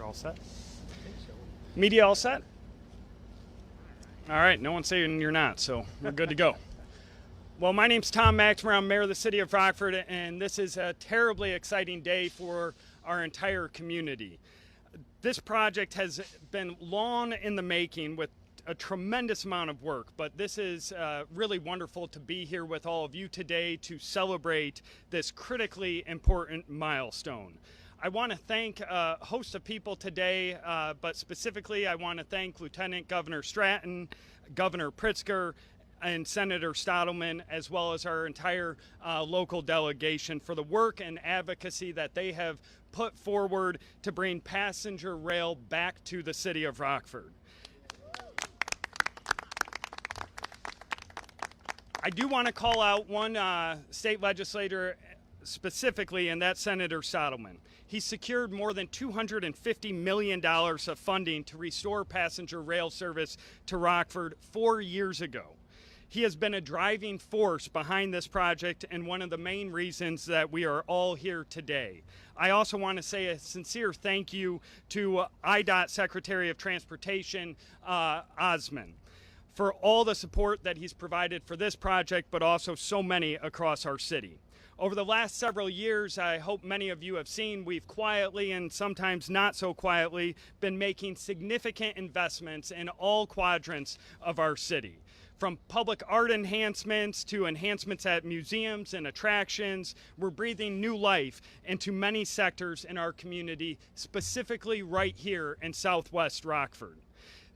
We're all set. Media all set? All right, no one's saying you're not, so we're good to go. Well, my name's Tom McNamara. I'm mayor of the city of Rockford, and this is a terribly exciting day for our entire community. This project has been long in the making with a tremendous amount of work, but this is really wonderful to be here with all of you today to celebrate this critically important milestone. I want to thank a host of people today, but specifically I want to thank Lieutenant Governor Stratton, Governor Pritzker, and Senator Stottleman, as well as our entire local delegation for the work and advocacy that they have put forward to bring passenger rail back to the city of Rockford. I do want to call out one state legislator specifically, and that's Senator Stottleman. He secured more than $250 million of funding to restore passenger rail service to Rockford 4 years ago. He has been a driving force behind this project and one of the main reasons that we are all here today. I also want to say a sincere thank you to IDOT Secretary of Transportation, Osman, for all the support that he's provided for this project, but also so many across our city. Over the last several years, I hope many of you have seen, we've quietly and sometimes not so quietly been making significant investments in all quadrants of our city. From public art enhancements to enhancements at museums and attractions, we're breathing new life into many sectors in our community, specifically right here in Southwest Rockford.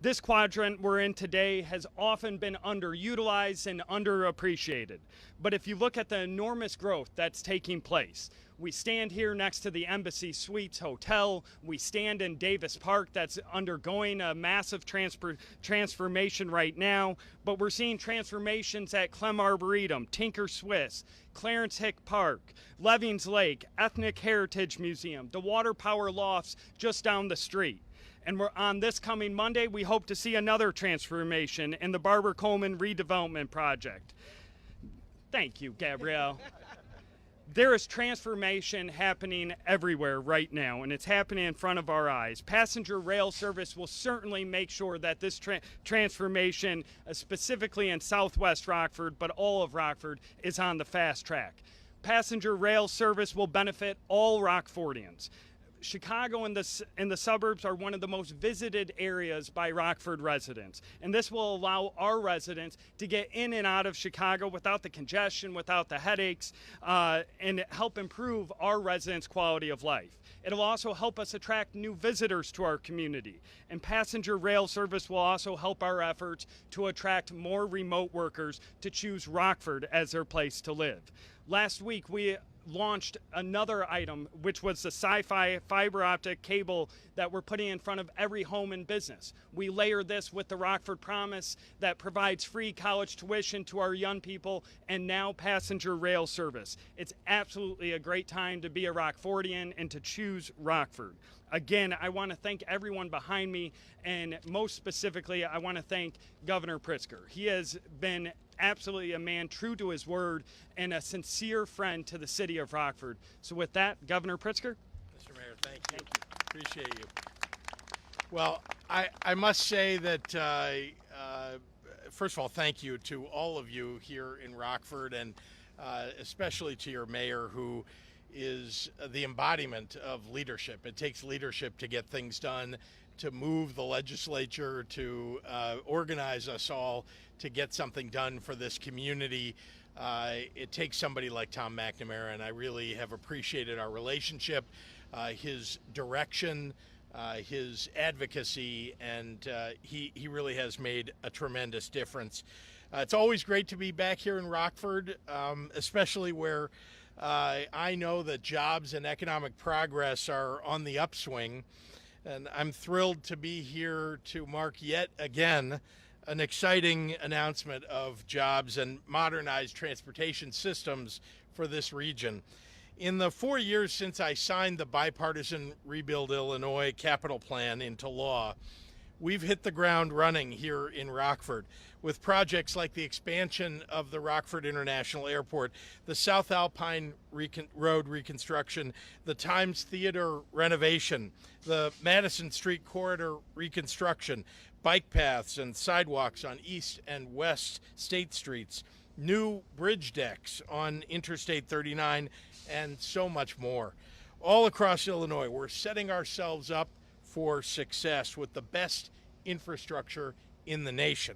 This quadrant we're in today has often been underutilized and underappreciated. But if you look at the enormous growth that's taking place, we stand here next to the Embassy Suites Hotel. We stand in Davis Park that's undergoing a massive transformation right now. But we're seeing transformations at Clem Arboretum, Tinker Swiss, Clarence Hick Park, Levings Lake, Ethnic Heritage Museum, the Water Power Lofts just down the street. And we're on this coming Monday, we hope to see another transformation in the Barbara Coleman redevelopment project. Thank you, Gabrielle. There is transformation happening everywhere right now, and it's happening in front of our eyes. Passenger rail service will certainly make sure that this transformation, specifically in Southwest Rockford, but all of Rockford, is on the fast track. Passenger rail service will benefit all Rockfordians. Chicago and the suburbs are one of the most visited areas by Rockford residents, and this will allow our residents to get in and out of Chicago without the congestion, without the headaches, and help improve our residents' quality of life. It'll also help us attract new visitors to our community, and passenger rail service will also help our efforts to attract more remote workers to choose Rockford as their place to live. Last week, we launched another item, which was the Sci-Fi fiber optic cable that we're putting in front of every home and business. We layer this with the Rockford Promise that provides free college tuition to our young people, and now passenger rail service. It's absolutely a great time to be a Rockfordian and to choose Rockford. Again, I want to thank everyone behind me, and most specifically, I want to thank Governor Pritzker. He has been absolutely a man true to his word and a sincere friend to the city of Rockford. So with that, Governor Pritzker. Mr. Mayor, thank you. Appreciate you. Well, I must say that, first of all, thank you to all of you here in Rockford, and especially to your mayor, who is the embodiment of leadership. It takes leadership to get things done, to move the legislature, to organize us all to get something done for this community. It takes somebody like Tom McNamara, and I really have appreciated our relationship, his direction, his advocacy, and he really has made a tremendous difference. It's always great to be back here in Rockford, especially where I know that jobs and economic progress are on the upswing. And I'm thrilled to be here to mark yet again an exciting announcement of jobs and modernized transportation systems for this region. In the 4 years since I signed the bipartisan Rebuild Illinois capital plan into law, we've hit the ground running here in Rockford with projects like the expansion of the Rockford International Airport, the South Alpine Road reconstruction, the Times Theater renovation, the Madison Street corridor reconstruction, bike paths and sidewalks on East and West State Streets, new bridge decks on Interstate 39, and so much more. All across Illinois, we're setting ourselves up for success with the best infrastructure in the nation.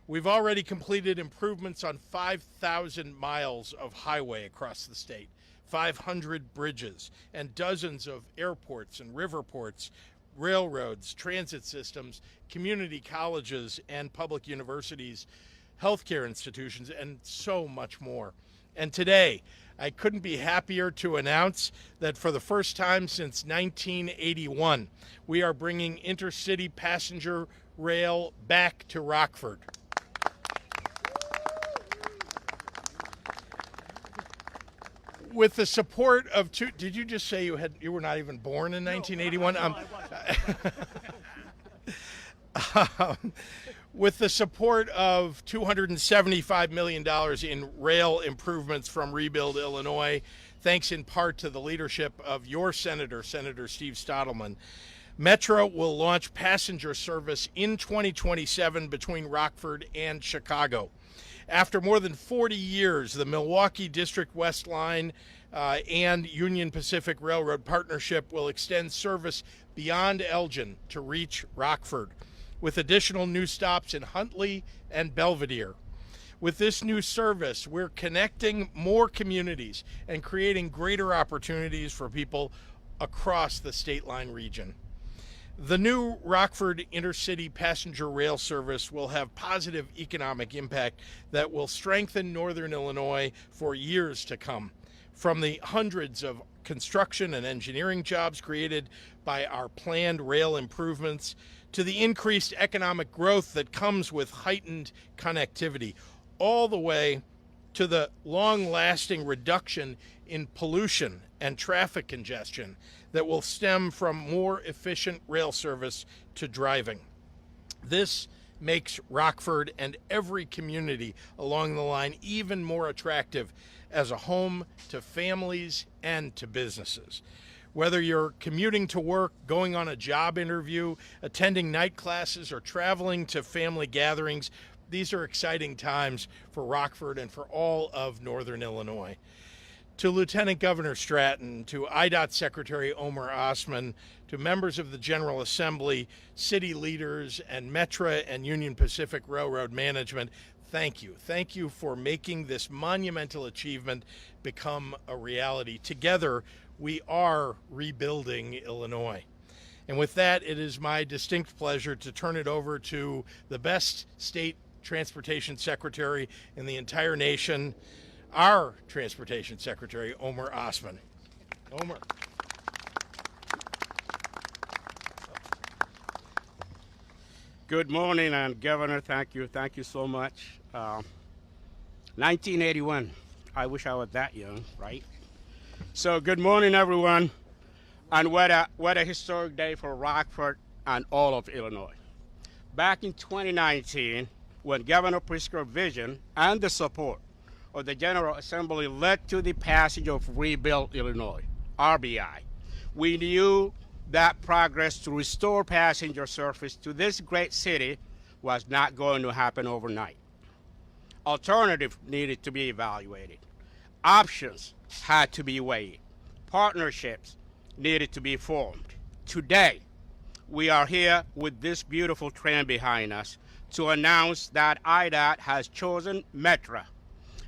We've already completed improvements on 5,000 miles of highway across the state, 500 bridges, and dozens of airports and river ports, railroads, transit systems, community colleges and public universities, healthcare institutions, and so much more. And today, I couldn't be happier to announce that for the first time since 1981, we are bringing intercity passenger rail back to Rockford. With the support of two, did you just say you were not even born in 1981? No, I wasn't. With the support of $275 million in rail improvements from Rebuild Illinois, thanks in part to the leadership of your Senator Steve Stottleman, Metra will launch passenger service in 2027 between Rockford and Chicago. After more than 40 years, the Milwaukee District West Line and Union Pacific Railroad partnership will extend service beyond Elgin to reach Rockford, with additional new stops in Huntley and Belvedere. With this new service, we're connecting more communities and creating greater opportunities for people across the state line region. The new Rockford intercity passenger rail service will have positive economic impact that will strengthen Northern Illinois for years to come. From the hundreds of construction and engineering jobs created by our planned rail improvements to the increased economic growth that comes with heightened connectivity, all the way to the long-lasting reduction in pollution and traffic congestion that will stem from more efficient rail service to driving. This makes Rockford and every community along the line even more attractive as a home to families and to businesses. Whether you're commuting to work, going on a job interview, attending night classes, or traveling to family gatherings, these are exciting times for Rockford and for all of Northern Illinois. To Lieutenant Governor Stratton, to IDOT Secretary Omer Osman, to members of the General Assembly, city leaders, and Metra and Union Pacific Railroad management, thank you. Thank you for making this monumental achievement become a reality. Together, we are rebuilding Illinois. And with that, it is my distinct pleasure to turn it over to the best state transportation secretary in the entire nation, our Transportation Secretary, Omer Osman. Omer. Good morning, and Governor, thank you so much. 1981, I wish I was that young, right? So good morning, everyone, and what a historic day for Rockford and all of Illinois. Back in 2019, when Governor Pritzker's vision and the support of the General Assembly led to the passage of Rebuild Illinois, RBI, we knew that progress to restore passenger service to this great city was not going to happen overnight. Alternatives needed to be evaluated. Options had to be weighed. Partnerships needed to be formed. Today, we are here with this beautiful train behind us to announce that IDOT has chosen Metra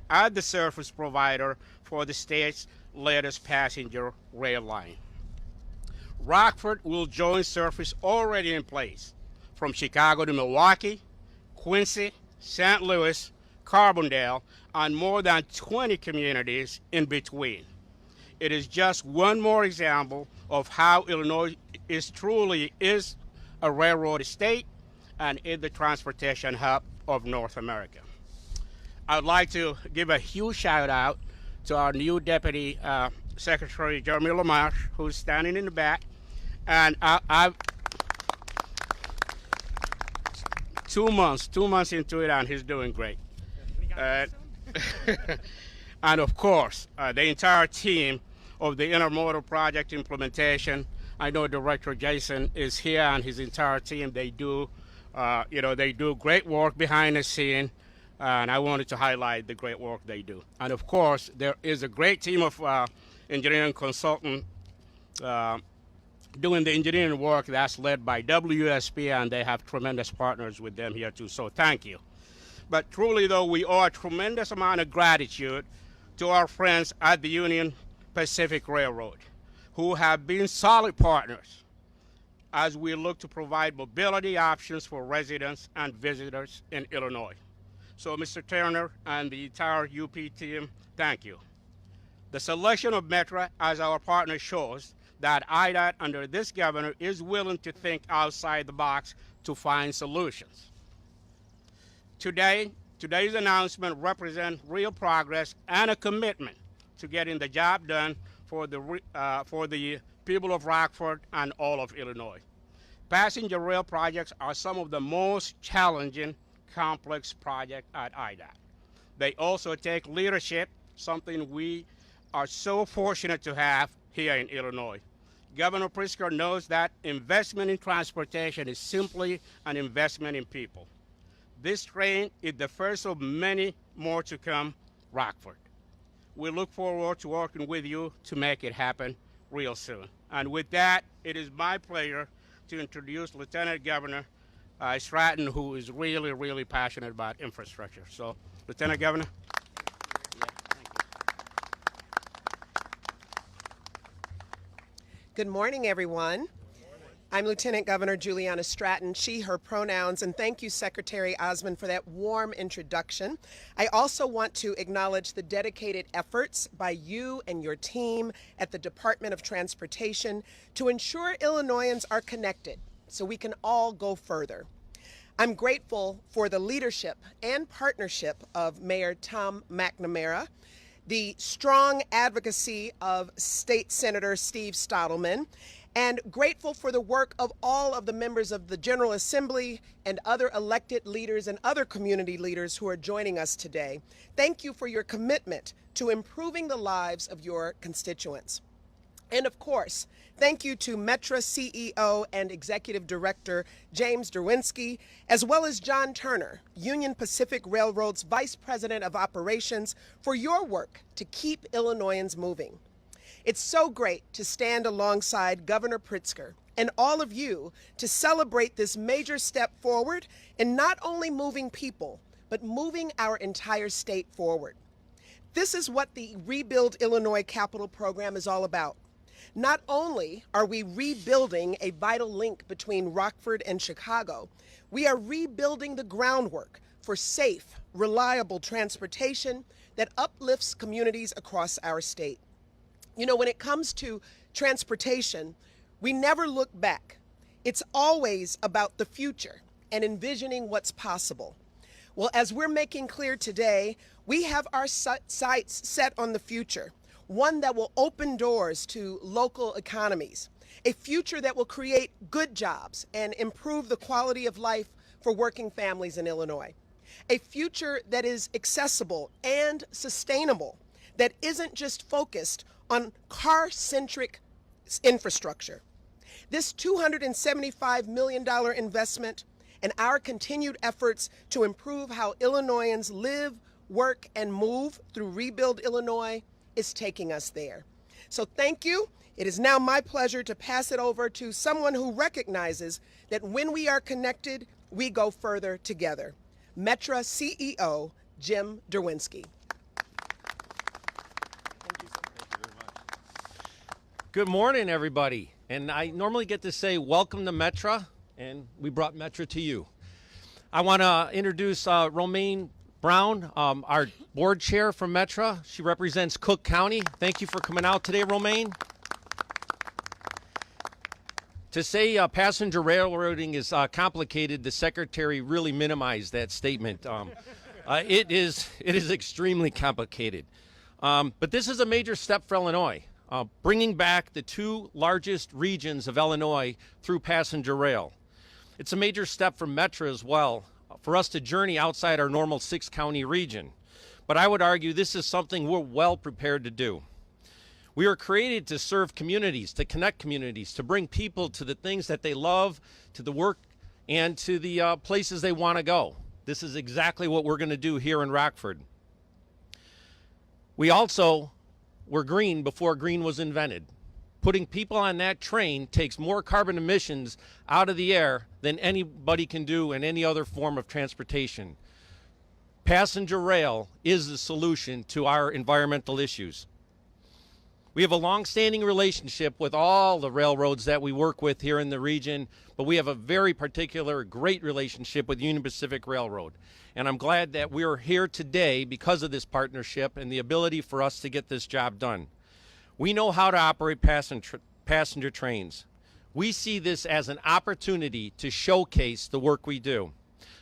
as the service provider for the state's latest passenger rail line. Rockford will join service already in place from Chicago to Milwaukee, Quincy, St. Louis, Carbondale, and more than 20 communities in between. It is just one more example of how Illinois truly is a railroad state and is the transportation hub of North America. I'd like to give a huge shout out to our new Deputy Secretary Jeremy LaMarche, who's standing in the back. And 2 months into it, and he's doing great. And of course, the entire team of the intermodal project implementation. I know Director Jason is here and his entire team. They do, they do great work behind the scene, and I wanted to highlight the great work they do. And of course, there is a great team of engineering consultants doing the engineering work that's led by WSP, and they have tremendous partners with them here too. So thank you. But truly, though, we owe a tremendous amount of gratitude to our friends at the Union Pacific Railroad, who have been solid partners as we look to provide mobility options for residents and visitors in Illinois. So, Mr. Turner and the entire UP team, thank you. The selection of Metra as our partner shows that IDOT under this governor is willing to think outside the box to find solutions. Today's announcement represents real progress and a commitment to getting the job done for the people of Rockford and all of Illinois. Passenger rail projects are some of the most challenging, complex projects at IDOT. They also take leadership, something we are so fortunate to have here in Illinois. Governor Pritzker knows that investment in transportation is simply an investment in people. This train is the first of many more to come, Rockford. We look forward to working with you to make it happen real soon. And with that, it is my pleasure to introduce Lieutenant Governor Stratton, who is really, really passionate about infrastructure. So, Lieutenant Governor. Good morning, everyone. I'm Lieutenant Governor Juliana Stratton, she, her pronouns, and thank you, Secretary Osmond, for that warm introduction. I also want to acknowledge the dedicated efforts by you and your team at the Department of Transportation to ensure Illinoisans are connected so we can all go further. I'm grateful for the leadership and partnership of Mayor Tom McNamara, the strong advocacy of State Senator Steve Stottleman, and grateful for the work of all of the members of the General Assembly and other elected leaders and other community leaders who are joining us today. Thank you for your commitment to improving the lives of your constituents. And of course, thank you to Metra CEO and Executive Director James Derwinski, as well as John Turner, Union Pacific Railroad's Vice President of Operations, for your work to keep Illinoisans moving. It's so great to stand alongside Governor Pritzker and all of you to celebrate this major step forward in not only moving people, but moving our entire state forward. This is what the Rebuild Illinois Capital Program is all about. Not only are we rebuilding a vital link between Rockford and Chicago, we are rebuilding the groundwork for safe, reliable transportation that uplifts communities across our state. You know, when it comes to transportation, we never look back. It's always about the future and envisioning what's possible. Well, as we're making clear today, we have our sights set on the future, one that will open doors to local economies, a future that will create good jobs and improve the quality of life for working families in Illinois, a future that is accessible and sustainable, that isn't just focused on car-centric infrastructure. This $275 million investment and our continued efforts to improve how Illinoisans live, work, and move through Rebuild Illinois is taking us there. So thank you. It is now my pleasure to pass it over to someone who recognizes that when we are connected, we go further together. Metra CEO, Jim Derwinski. Good morning, everybody. And I normally get to say welcome to Metra, and we brought Metra to you. I want to introduce Romaine Brown, our board chair from Metra. She represents Cook County. Thank you for coming out today, Romaine. To say passenger railroading is complicated, the secretary really minimized that statement. It is extremely complicated. But this is a major step for Illinois. Bringing back the two largest regions of Illinois through passenger rail. It's a major step for Metra as well. for us to journey outside our normal 6-county region. But I would argue this is something we're well prepared to do. We are created to serve communities, to connect communities, to bring people to the things that they love, to the work, and to the places they want to go. This is exactly what we're going to do here in Rockford. We also were green before green was invented. Putting people on that train takes more carbon emissions out of the air than anybody can do in any other form of transportation. Passenger rail is the solution to our environmental issues. We have a long-standing relationship with all the railroads that we work with here in the region, but we have a very particular great relationship with Union Pacific Railroad. And I'm glad that we're here today because of this partnership and the ability for us to get this job done. We know how to operate passenger trains. We see this as an opportunity to showcase the work we do.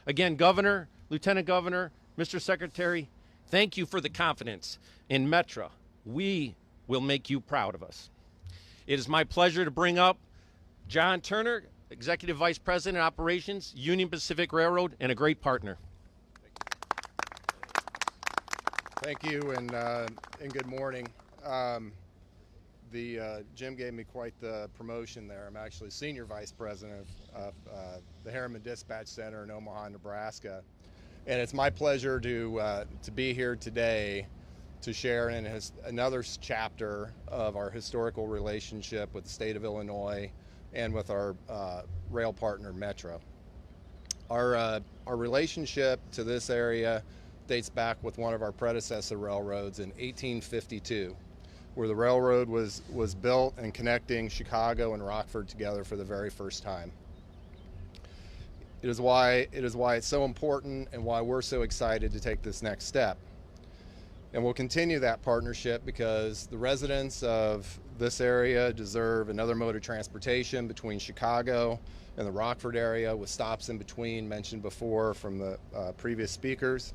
Again, Governor, Lieutenant Governor, Mr. Secretary, thank you for the confidence in Metra. We will make you proud of us. It is my pleasure to bring up John Turner, Executive Vice President Operations, Union Pacific Railroad, and a great partner. Thank you, and good morning. Jim gave me quite the promotion there. I'm actually Senior Vice President of the Harriman Dispatch Center in Omaha, Nebraska. And it's my pleasure to be here today to share in another chapter of our historical relationship with the state of Illinois and with our rail partner, Metra. Our relationship to this area dates back with one of our predecessor railroads in 1852, where the railroad was built and connecting Chicago and Rockford together for the very first time. It is why it's so important and why we're so excited to take this next step. And we'll continue that partnership because the residents of this area deserve another mode of transportation between Chicago and the Rockford area, with stops in between mentioned before from the previous speakers.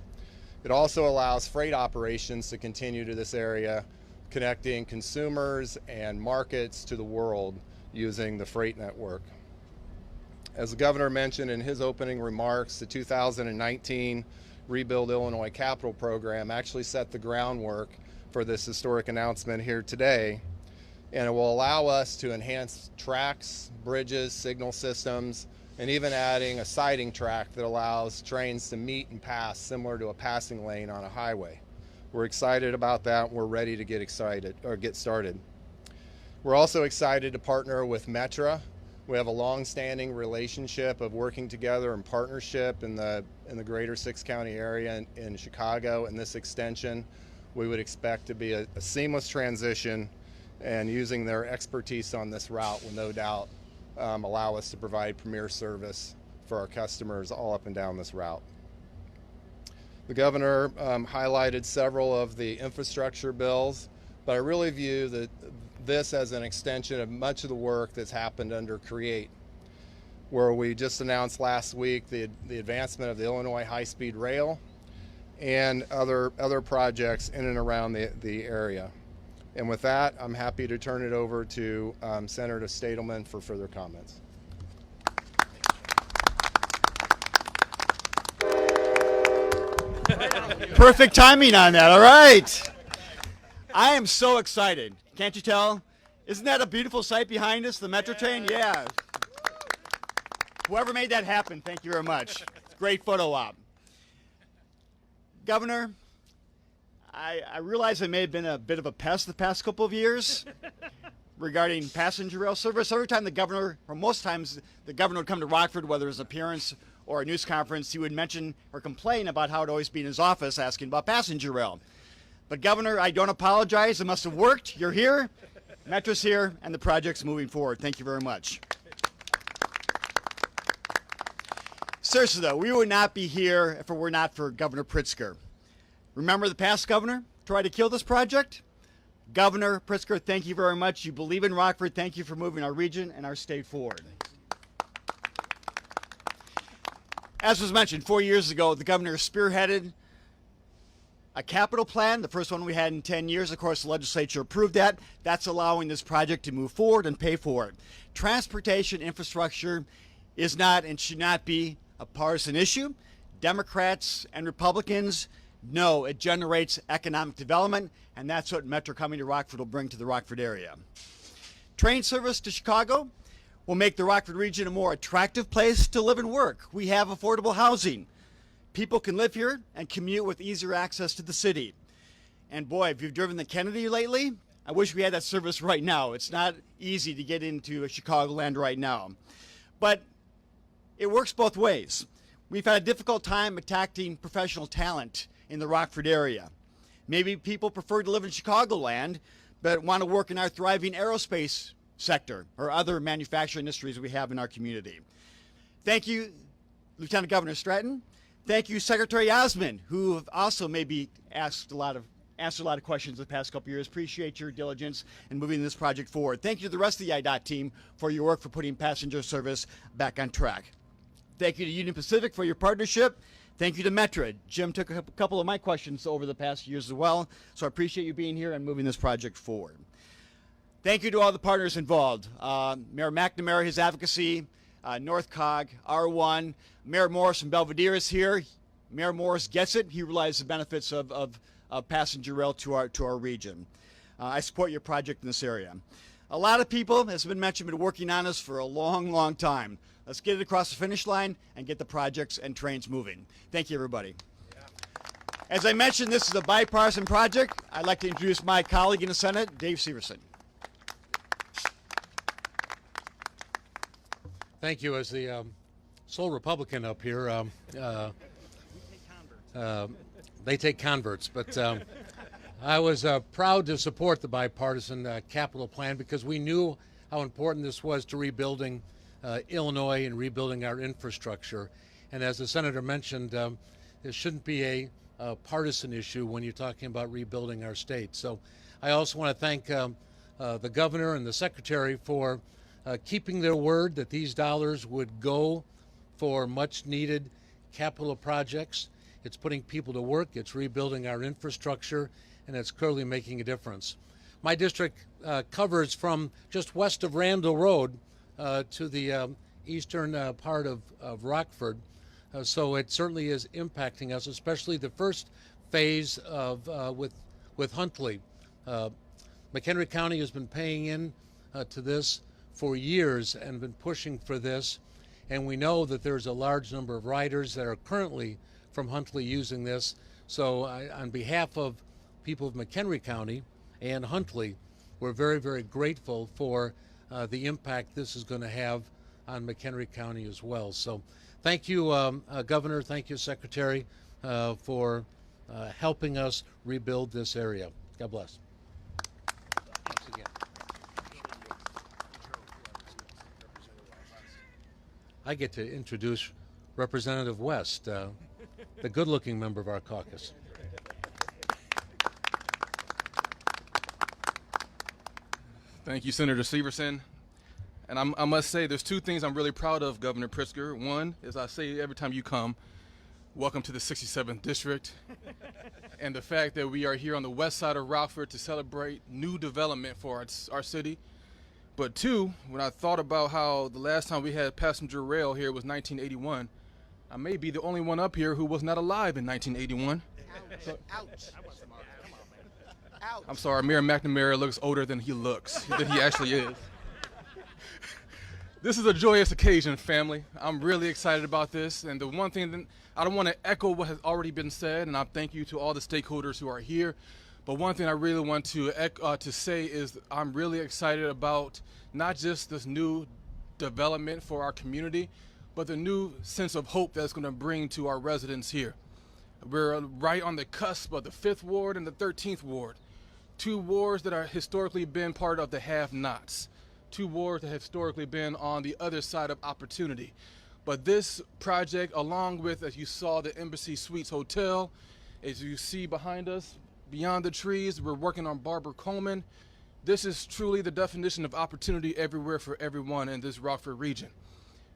It also allows freight operations to continue to this area, connecting consumers and markets to the world using the freight network. As the governor mentioned in his opening remarks, the 2019 Rebuild Illinois Capital Program actually set the groundwork for this historic announcement here today, and it will allow us to enhance tracks, bridges, signal systems, and even adding a siding track that allows trains to meet and pass similar to a passing lane on a highway. We're excited about that, and we're ready to get started. We're also excited to partner with Metra. We have a long-standing relationship of working together in partnership in the greater 6-county area in Chicago, and this extension we would expect to be a seamless transition, and using their expertise on this route will no doubt allow us to provide premier service for our customers all up and down this route. The governor highlighted several of the infrastructure bills, but I really view this as an extension of much of the work that's happened under CREATE, where we just announced last week the advancement of the Illinois high-speed rail and other projects in and around the area. And with that, I'm happy to turn it over to Senator Stadelman for further comments. Perfect timing on that. All right. I am so excited. Can't you tell? Isn't that a beautiful sight behind us, the Metra train? Yeah. Whoever made that happen, thank you very much. Great photo op. Governor, I realize I may have been a bit of a pest the past couple of years regarding passenger rail service. Every time the governor, or most times the governor would come to Rockford, whether it's an appearance or a news conference, he would mention or complain about how it always be in his office asking about passenger rail. But Governor, I don't apologize. It must have worked. You're here, Metra's here, and the project's moving forward. Thank you very much. Seriously though, we would not be here if it were not for Governor Pritzker. Remember the past governor tried to kill this project? Governor Pritzker, thank you very much. You believe in Rockford. Thank you for moving our region and our state forward. As was mentioned, 4 years ago, the governor spearheaded a capital plan, the first one we had in 10 years. Of course, the legislature approved that. That's allowing this project to move forward and pay for it. Transportation infrastructure is not and should not be a partisan issue. Democrats and Republicans, no, it generates economic development, and that's what Metra coming to Rockford will bring to the Rockford area. Train service to Chicago will make the Rockford region a more attractive place to live and work. We have affordable housing. People can live here and commute with easier access to the city. And boy, if you've driven the Kennedy lately, I wish we had that service right now. It's not easy to get into Chicagoland right now. But it works both ways. We've had a difficult time attracting professional talent in the Rockford area. Maybe people prefer to live in Chicagoland, but want to work in our thriving aerospace sector or other manufacturing industries we have in our community. Thank you, Lieutenant Governor Stratton. Thank you, Secretary Osmond, who have also maybe answered a lot of questions the past couple years. Appreciate your diligence in moving this project forward. Thank you to the rest of the IDOT team for your work for putting passenger service back on track. Thank you to Union Pacific for your partnership. Thank you to Metra. Jim took a couple of my questions over the past years as well, so I appreciate you being here and moving this project forward. Thank you to all the partners involved. Mayor McNamara, his advocacy, North Cog, R1, Mayor Morris from Belvedere is here. Mayor Morris gets it. He realizes the benefits of passenger rail to our region. I support your project in this area. A lot of people, as has been mentioned, have been working on this for a long, long time. Let's get it across the finish line and get the projects and trains moving. Thank you, everybody. As I mentioned, this is a bipartisan project. I'd like to introduce my colleague in the Senate, Dave Severson. Thank you. As the sole Republican up here, they take converts. But I was proud to support the bipartisan capital plan because we knew how important this was to rebuilding Illinois and rebuilding our infrastructure. And as the senator mentioned, it shouldn't be a partisan issue when you're talking about rebuilding our state. So I also want to thank the governor and the secretary for keeping their word that these dollars would go for much needed capital projects. It's putting people to work, it's rebuilding our infrastructure, and it's clearly making a difference. My district covers from just west of Randall Road to the eastern part of Rockford. So it certainly is impacting us, especially the first phase of with Huntley. McHenry County has been paying in to this for years and been pushing for this, and we know that there's a large number of riders that are currently from Huntley using this. So on behalf of people of McHenry County and Huntley, we're very, very grateful for the impact this is going to have on McHenry County as well. So thank you, Governor, thank you, Secretary, for helping us rebuild this area. God bless. Thanks again. I get to introduce Representative West, the good-looking member of our caucus. Thank you, Senator Severson. And I must say, there's two things I'm really proud of, Governor Pritzker. One, as I say every time you come, welcome to the 67th District. And the fact that we are here on the west side of Rockford to celebrate new development for our city. But two, when I thought about how the last time we had passenger rail here was 1981, I may be the only one up here who was not alive in 1981. Ouch. Ouch. I'm sorry, Mayor McNamara looks older than he looks, than he actually is. This is a joyous occasion, family. I'm really excited about this. And the one thing that I don't want to echo what has already been said, and I thank you to all the stakeholders who are here. But one thing I really want to say is I'm really excited about not just this new development for our community, but the new sense of hope that's going to bring to our residents here. We're right on the cusp of the 5th Ward and the 13th Ward, two wards that are historically been part of the have-nots, two wards that have historically been on the other side of opportunity. But this project, along with, as you saw, the Embassy Suites Hotel, as you see behind us, beyond the trees, we're working on Barbara Coleman. This is truly the definition of opportunity everywhere for everyone in this Rockford region.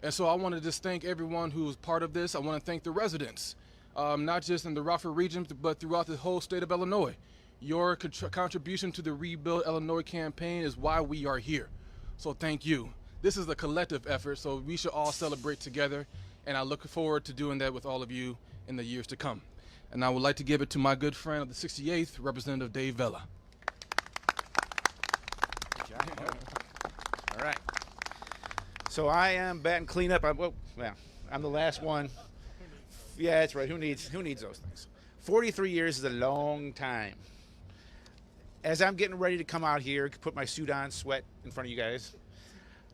And so I want to just thank everyone who was part of this. I want to thank the residents, not just in the Rockford region, but throughout the whole state of Illinois. Your contribution to the Rebuild Illinois campaign is why we are here. So thank you. This is a collective effort, so we should all celebrate together, and I look forward to doing that with all of you in the years to come. And I would like to give it to my good friend of the 68th, Representative Dave Vella. All right. So I am batting cleanup. I'm the last one. Yeah, that's right. Who needs those things? 43 years is a long time. As I'm getting ready to come out here, put my suit on, sweat in front of you guys,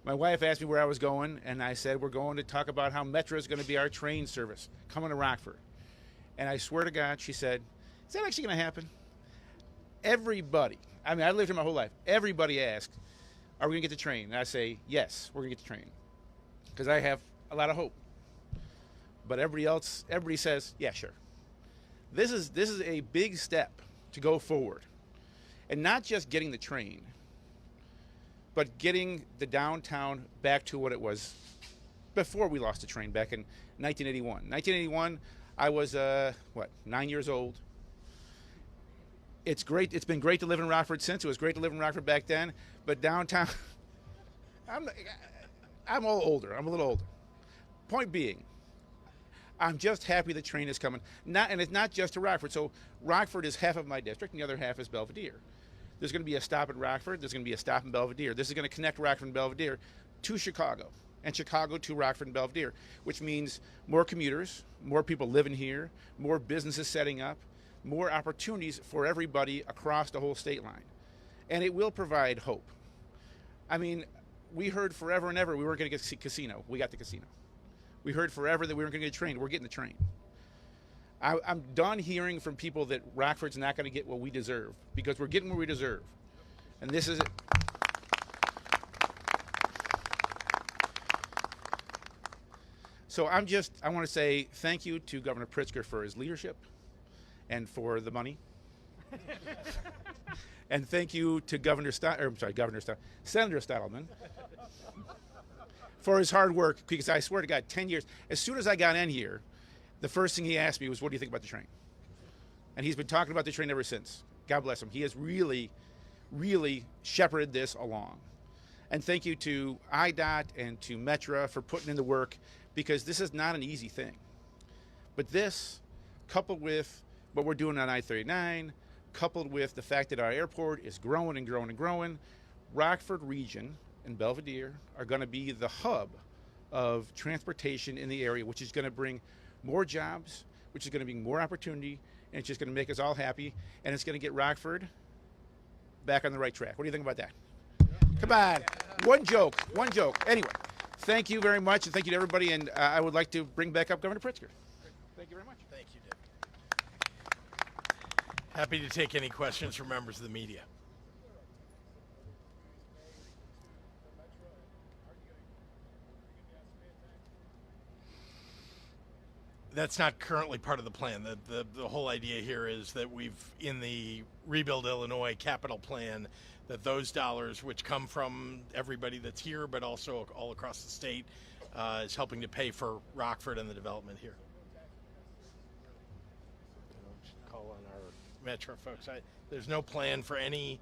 my wife asked me where I was going, and I said we're going to talk about how Metra is going to be our train service coming to Rockford. And I swear to God, she said, is that actually going to happen? Everybody, I mean, I lived here my whole life. Everybody asks, are we going to get the train? And I say, yes, we're going to get the train. Because I have a lot of hope. But everybody says, yeah, sure. This is a big step to go forward. And not just getting the train, but getting the downtown back to what it was before we lost the train back in 1981. 1981, I was, 9 years old. It's great. It's been great to live in Rockford since. It was great to live in Rockford back then. But downtown, I'm all older. I'm a little older. Point being, I'm just happy the train is coming. And it's not just to Rockford. So Rockford is half of my district, and the other half is Belvedere. There's going to be a stop at Rockford. There's going to be a stop in Belvedere. This is going to connect Rockford and Belvedere to Chicago, and Chicago to Rockford and Belvedere, which means more commuters, more people living here, more businesses setting up, more opportunities for everybody across the whole state line. And it will provide hope. I mean, we heard forever and ever we weren't going to get a casino. We got the casino. We heard forever that we weren't going to get a train. We're getting the train. I'm done hearing from people that Rockford's not going to get what we deserve, because we're getting what we deserve. And this is it. So I want to say thank you to Governor Pritzker for his leadership and for the money. And thank you to Senator Stileman for his hard work, because I swear to God, 10 years, as soon as I got in here, the first thing he asked me was, what do you think about the train? And he's been talking about the train ever since. God bless him. He has really, really shepherded this along. And thank you to IDOT and to Metra for putting in the work, because this is not an easy thing. But this, coupled with what we're doing on I-39, coupled with the fact that our airport is growing and growing and growing, Rockford region and Belvedere are going to be the hub of transportation in the area, which is going to bring more jobs, which is going to bring more opportunity, and it's just going to make us all happy, and it's going to get Rockford back on the right track. What do you think about that? Come on. One joke. Anyway, thank you very much, and thank you to everybody, and I would like to bring back up Governor Pritzker. Thank you very much. Thank you, Dick. Happy to take any questions from members of the media. That's not currently part of the plan. The whole idea here is that we've, in the Rebuild Illinois capital plan, that those dollars, which come from everybody that's here, but also all across the state, is helping to pay for Rockford and the development here. Call on our Metra folks. There's no plan for any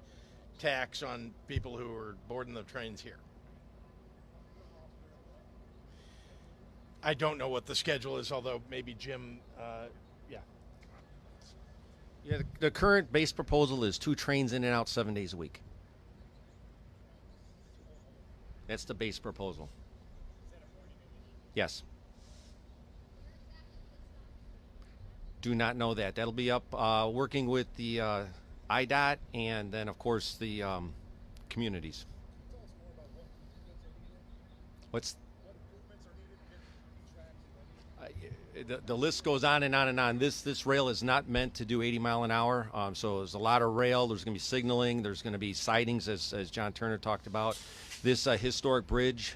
tax on people who are boarding the trains here. I don't know what the schedule is, although maybe Jim, Yeah, the current base proposal is 2 trains in and out 7 days a week. That's the base proposal. Yes. Do not know that. That'll be up working with the IDOT and then, of course, the communities. What's the list goes on and on and on. This rail is not meant to do 80 mile an hour. So there's a lot of rail. There's going to be signaling. There's going to be sidings, as John Turner talked about. This historic bridge,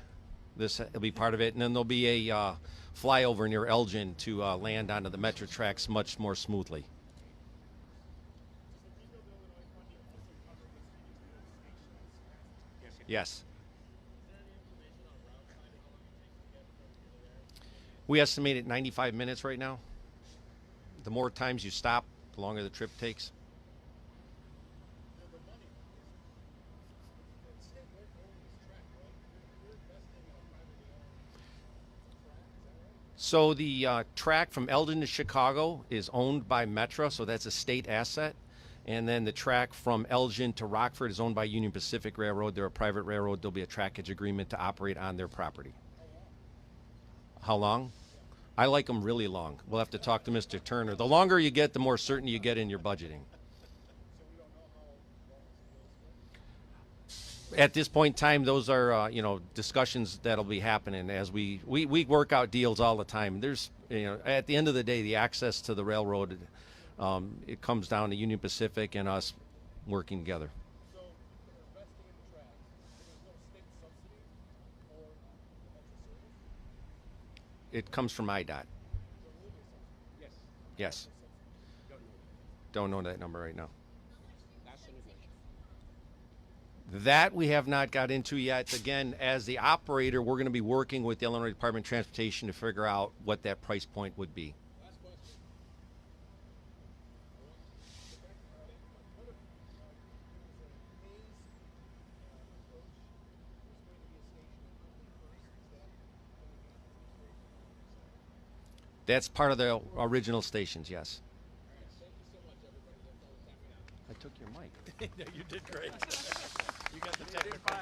this will be part of it. And then there'll be a flyover near Elgin to land onto the Metra tracks much more smoothly. Yes. We estimate it 95 minutes right now. The more times you stop, the longer the trip takes. So the track from Eldon to Chicago is owned by Metra, so that's a state asset. And then the track from Elgin to Rockford is owned by Union Pacific Railroad. They're a private railroad. There'll be a trackage agreement to operate on their property. How long? I like them really long. We'll have to talk to Mr. Turner. The longer you get, the more certain you get in your budgeting. At this point in time, those are discussions that'll be happening as we work out deals all the time. There's at the end of the day, the access to the railroad, it comes down to Union Pacific and us working together. It comes from IDOT. Yes. Don't know that number right now. That we have not got into yet. Again, as the operator, we're going to be working with the Illinois Department of Transportation to figure out what that price point would be. That's part of the original stations, yes. I took your mic. No, you did great. You got the technical.